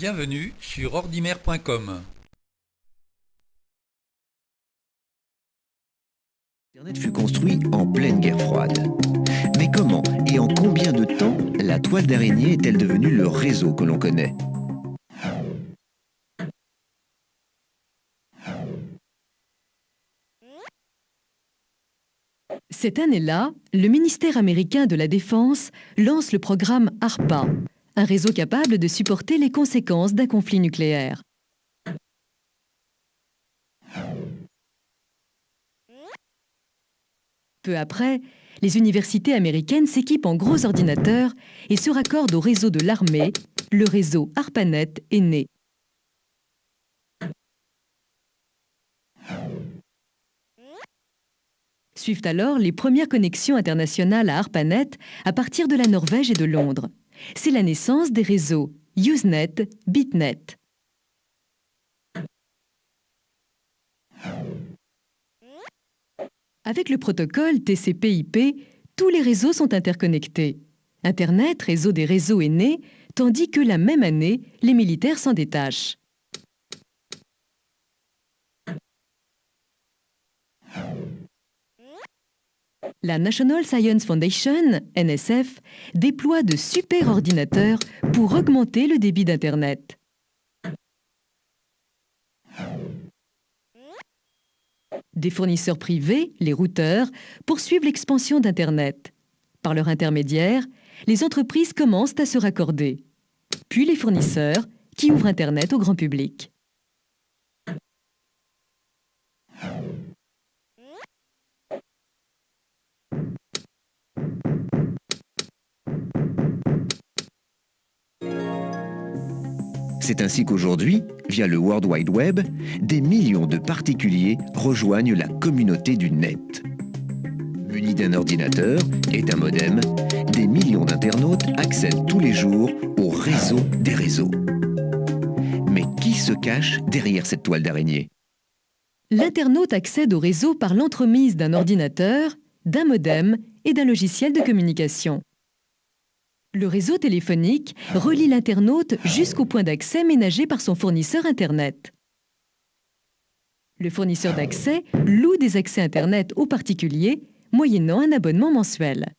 Bienvenue sur ordimer.com. Internet fut construit en pleine guerre froide. Mais comment et en combien de temps la toile d'araignée est-elle devenue le réseau que l'on connaît ? Cette année-là, le ministère américain de la Défense lance le programme ARPA, un réseau capable de supporter les conséquences d'un conflit nucléaire. Peu après, les universités américaines s'équipent en gros ordinateurs et se raccordent au réseau de l'armée. Le réseau ARPANET est né. Suivent alors les premières connexions internationales à ARPANET à partir de la Norvège et de Londres. C'est la naissance des réseaux Usenet, Bitnet. Avec le protocole TCP/IP, tous les réseaux sont interconnectés. Internet, réseau des réseaux, est né, tandis que la même année, les militaires s'en détachent. La National Science Foundation, NSF, déploie de super ordinateurs pour augmenter le débit d'Internet. Des fournisseurs privés, les routeurs, poursuivent l'expansion d'Internet. Par leur intermédiaire, les entreprises commencent à se raccorder. Puis les fournisseurs, qui ouvrent Internet au grand public. C'est ainsi qu'aujourd'hui, via le World Wide Web, des millions de particuliers rejoignent la communauté du net. Munis d'un ordinateur et d'un modem, des millions d'internautes accèdent tous les jours au réseau des réseaux. Mais qui se cache derrière cette toile d'araignée ? L'internaute accède au réseau par l'entremise d'un ordinateur, d'un modem et d'un logiciel de communication. Le réseau téléphonique relie l'internaute jusqu'au point d'accès ménagé par son fournisseur Internet. Le fournisseur d'accès loue des accès Internet aux particuliers, moyennant un abonnement mensuel.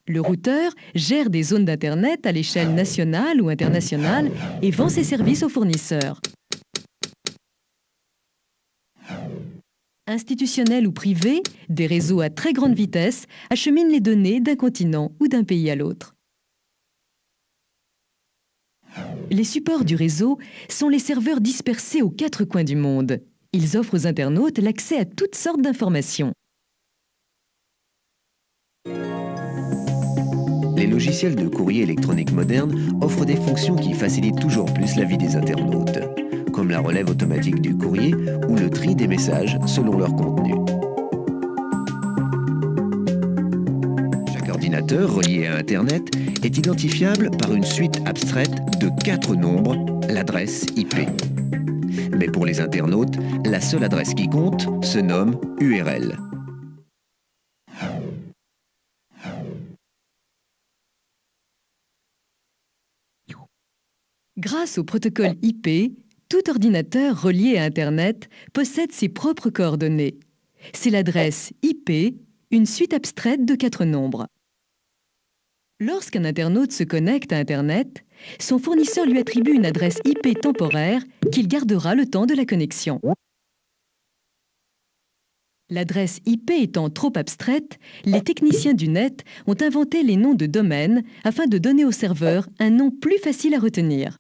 Le routeur gère des zones d'Internet à l'échelle nationale ou internationale et vend ses services aux fournisseurs. Institutionnels ou privés, des réseaux à très grande vitesse acheminent les données d'un continent ou d'un pays à l'autre. Les supports du réseau sont les serveurs dispersés aux quatre coins du monde. Ils offrent aux internautes l'accès à toutes sortes d'informations. Les logiciels de courrier électronique modernes offrent des fonctions qui facilitent toujours plus la vie des internautes, comme la relève automatique du courrier ou le tri des messages selon leur contenu. Chaque ordinateur relié à Internet est identifiable par une suite abstraite de 4 nombres, l'adresse IP. Mais pour les internautes, la seule adresse qui compte se nomme URL. Grâce au protocole IP, tout ordinateur relié à Internet possède ses propres coordonnées. C'est l'adresse IP, une suite abstraite de 4 nombres. Lorsqu'un internaute se connecte à Internet, son fournisseur lui attribue une adresse IP temporaire qu'il gardera le temps de la connexion. L'adresse IP étant trop abstraite, les techniciens du net ont inventé les noms de domaine afin de donner au serveur un nom plus facile à retenir.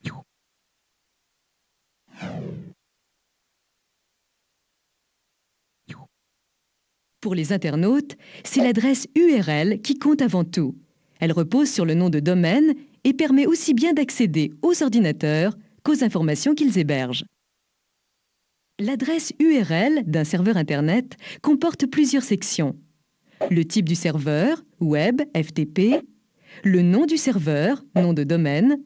Pour les internautes, c'est l'adresse URL qui compte avant tout. Elle repose sur le nom de domaine et permet aussi bien d'accéder aux ordinateurs qu'aux informations qu'ils hébergent. L'adresse URL d'un serveur Internet comporte plusieurs sections. Le type du serveur, web, FTP, le nom du serveur, nom de domaine,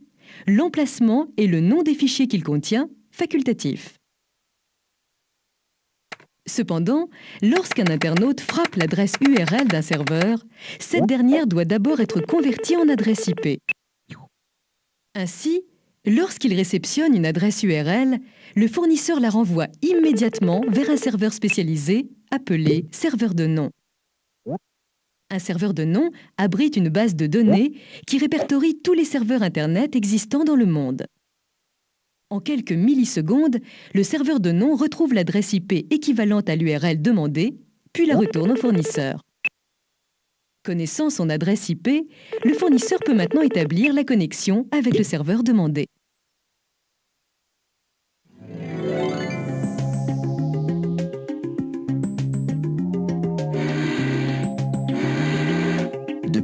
l'emplacement et le nom des fichiers qu'il contient, facultatif. Cependant, lorsqu'un internaute frappe l'adresse URL d'un serveur, cette dernière doit d'abord être convertie en adresse IP. Ainsi, lorsqu'il réceptionne une adresse URL, le fournisseur la renvoie immédiatement vers un serveur spécialisé appelé serveur de nom. Un serveur de nom abrite une base de données qui répertorie tous les serveurs Internet existants dans le monde. En quelques millisecondes, le serveur de nom retrouve l'adresse IP équivalente à l'URL demandée, puis la retourne au fournisseur. Connaissant son adresse IP, le fournisseur peut maintenant établir la connexion avec le serveur demandé.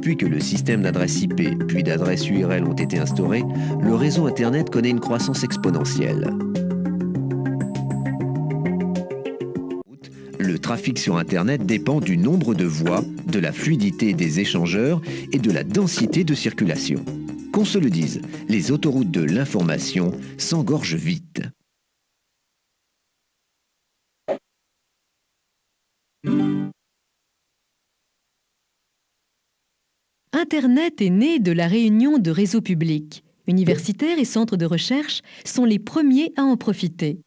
Depuis que le système d'adresse IP puis d'adresse URL ont été instaurés, le réseau Internet connaît une croissance exponentielle. Le trafic sur Internet dépend du nombre de voies, de la fluidité des échangeurs et de la densité de circulation. Qu'on se le dise, les autoroutes de l'information s'engorgent vite. Internet est né de la réunion de réseaux publics. Universitaires et centres de recherche sont les premiers à en profiter.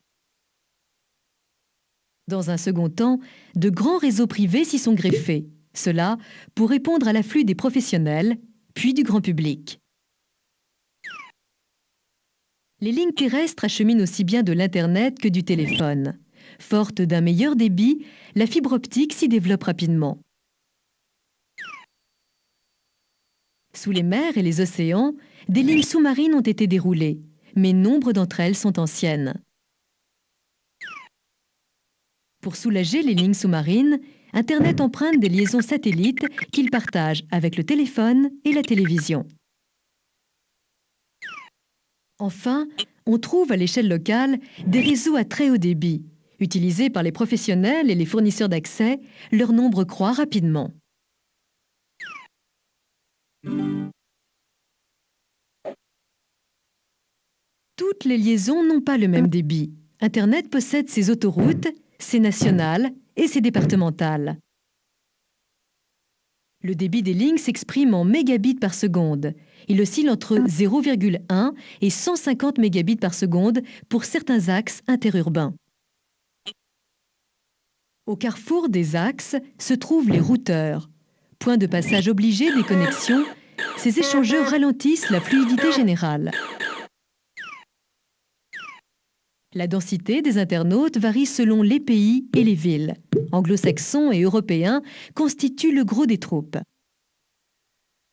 Dans un second temps, de grands réseaux privés s'y sont greffés, cela pour répondre à l'afflux des professionnels, puis du grand public. Les lignes terrestres acheminent aussi bien de l'Internet que du téléphone. Forte d'un meilleur débit, la fibre optique s'y développe rapidement. Sous les mers et les océans, des lignes sous-marines ont été déroulées, mais nombre d'entre elles sont anciennes. Pour soulager les lignes sous-marines, Internet emprunte des liaisons satellites qu'il partage avec le téléphone et la télévision. Enfin, on trouve à l'échelle locale des réseaux à très haut débit. Utilisés par les professionnels et les fournisseurs d'accès, leur nombre croît rapidement. Toutes les liaisons n'ont pas le même débit. Internet possède ses autoroutes, ses nationales et ses départementales. Le débit des lignes s'exprime en mégabits par seconde. Il oscille entre 0,1 et 150 mégabits par seconde pour certains axes interurbains. Au carrefour des axes se trouvent les routeurs. Point de passage obligé des connexions, ces échangeurs ralentissent la fluidité générale. La densité des internautes varie selon les pays et les villes. Anglo-saxons et européens constituent le gros des troupes.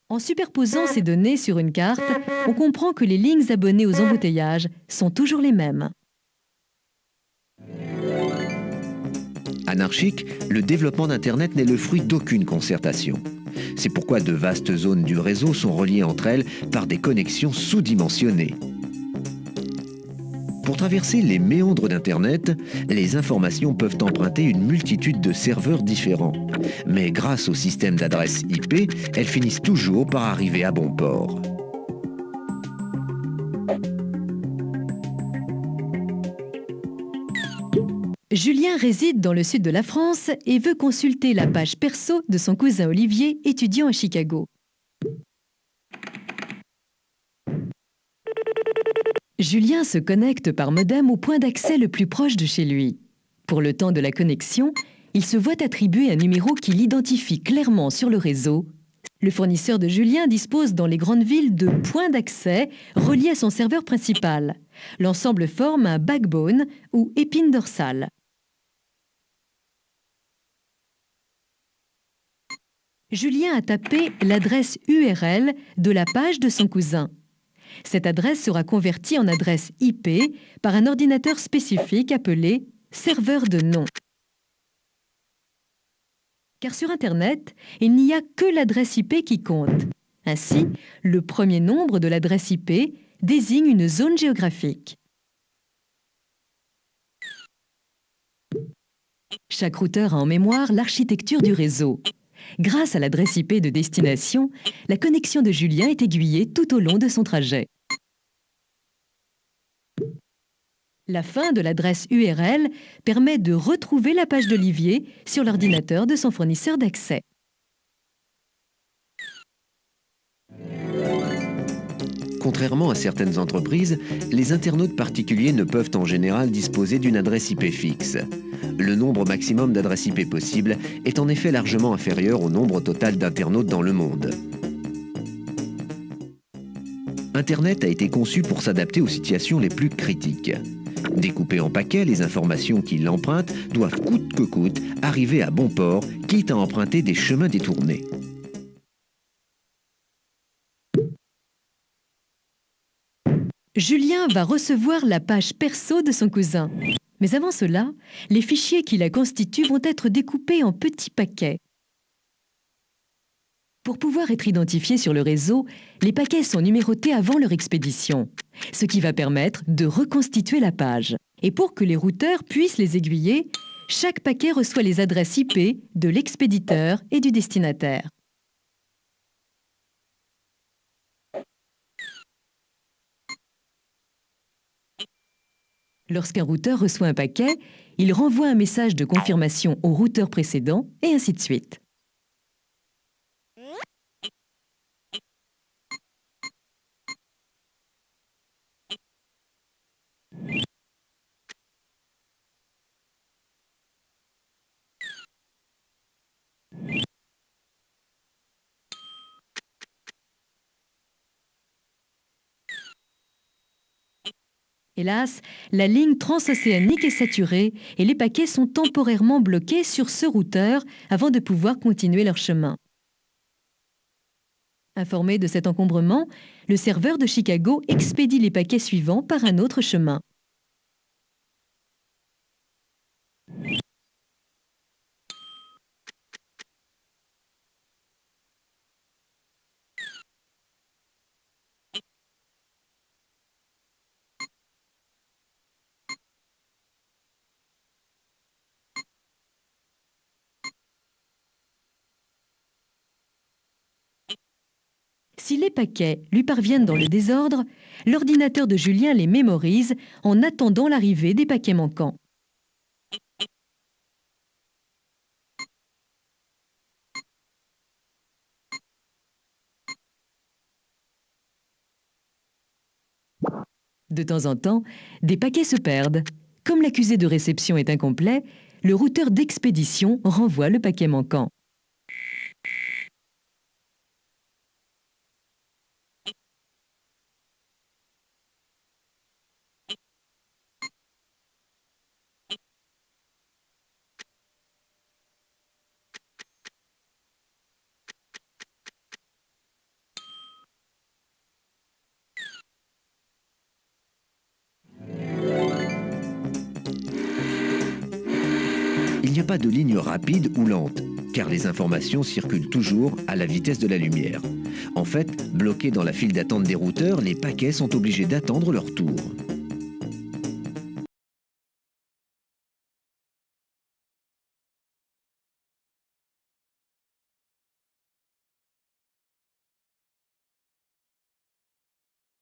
En superposant ces données sur une carte, on comprend que les lignes abonnées aux embouteillages sont toujours les mêmes. Anarchique, le développement d'Internet n'est le fruit d'aucune concertation. C'est pourquoi de vastes zones du réseau sont reliées entre elles par des connexions sous-dimensionnées. Pour traverser les méandres d'Internet, les informations peuvent emprunter une multitude de serveurs différents. Mais grâce au système d'adresse IP, elles finissent toujours par arriver à bon port. Julien réside dans le sud de la France et veut consulter la page perso de son cousin Olivier, étudiant à Chicago. Julien se connecte par modem au point d'accès le plus proche de chez lui. Pour le temps de la connexion, il se voit attribuer un numéro qui l'identifie clairement sur le réseau. Le fournisseur de Julien dispose dans les grandes villes de points d'accès reliés à son serveur principal. L'ensemble forme un backbone ou épine dorsale. Julien a tapé l'adresse URL de la page de son cousin. Cette adresse sera convertie en adresse IP par un ordinateur spécifique appelé serveur de nom. Car sur Internet, il n'y a que l'adresse IP qui compte. Ainsi, le premier nombre de l'adresse IP désigne une zone géographique. Chaque routeur a en mémoire l'architecture du réseau. Grâce à l'adresse IP de destination, la connexion de Julien est aiguillée tout au long de son trajet. La fin de l'adresse URL permet de retrouver la page d'Olivier sur l'ordinateur de son fournisseur d'accès. Contrairement à certaines entreprises, les internautes particuliers ne peuvent en général disposer d'une adresse IP fixe. Le nombre maximum d'adresses IP possibles est en effet largement inférieur au nombre total d'internautes dans le monde. Internet a été conçu pour s'adapter aux situations les plus critiques. Découpées en paquets, les informations qui l'empruntent doivent coûte que coûte arriver à bon port, quitte à emprunter des chemins détournés. Julien va recevoir la page perso de son cousin. Mais avant cela, les fichiers qui la constituent vont être découpés en petits paquets. Pour pouvoir être identifiés sur le réseau, les paquets sont numérotés avant leur expédition, ce qui va permettre de reconstituer la page. Et pour que les routeurs puissent les aiguiller, chaque paquet reçoit les adresses IP de l'expéditeur et du destinataire. Lorsqu'un routeur reçoit un paquet, il renvoie un message de confirmation au routeur précédent et ainsi de suite. Hélas, la ligne transocéanique est saturée et les paquets sont temporairement bloqués sur ce routeur avant de pouvoir continuer leur chemin. Informé de cet encombrement, le serveur de Chicago expédie les paquets suivants par un autre chemin. Si les paquets lui parviennent dans le désordre, l'ordinateur de Julien les mémorise en attendant l'arrivée des paquets manquants. De temps en temps, des paquets se perdent. Comme l'accusé de réception est incomplet, le routeur d'expédition renvoie le paquet manquant. Il n'y a pas de ligne rapide ou lente, car les informations circulent toujours à la vitesse de la lumière. En fait, bloqués dans la file d'attente des routeurs, les paquets sont obligés d'attendre leur tour.